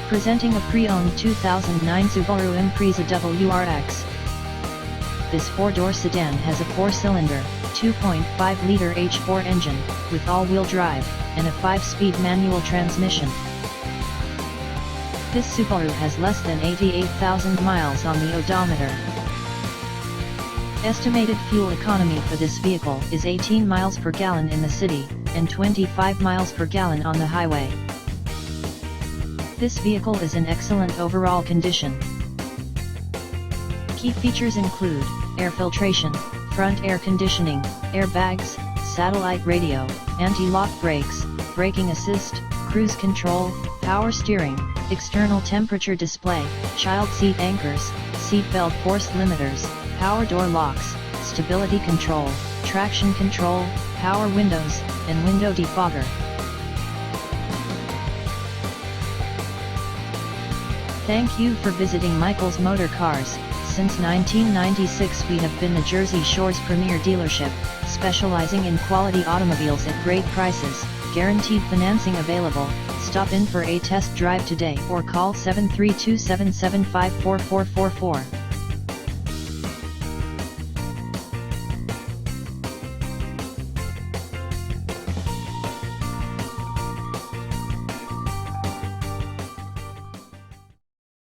Presenting a pre-owned 2009 Subaru Impreza WRX. This four-door sedan has a four-cylinder, 2.5-liter H4 engine, with all-wheel drive, and a 5-speed manual transmission. This Subaru has less than 88,000 miles on the odometer. Estimated fuel economy for this vehicle is 18 miles per gallon in the city, and 25 miles per gallon on the highway. This vehicle is in excellent overall condition. Key features include air filtration, front air conditioning, airbags, satellite radio, anti-lock brakes, braking assist, cruise control, power steering, external temperature display, child seat anchors, seat belt force limiters, power door locks, stability control, traction control, power windows, and window defogger. Thank you for visiting Michael's Motorcars. Since 1996 we have been the Jersey Shore's premier dealership, specializing in quality automobiles at great prices, guaranteed financing available. Stop in for a test drive today or call 732-775-4444.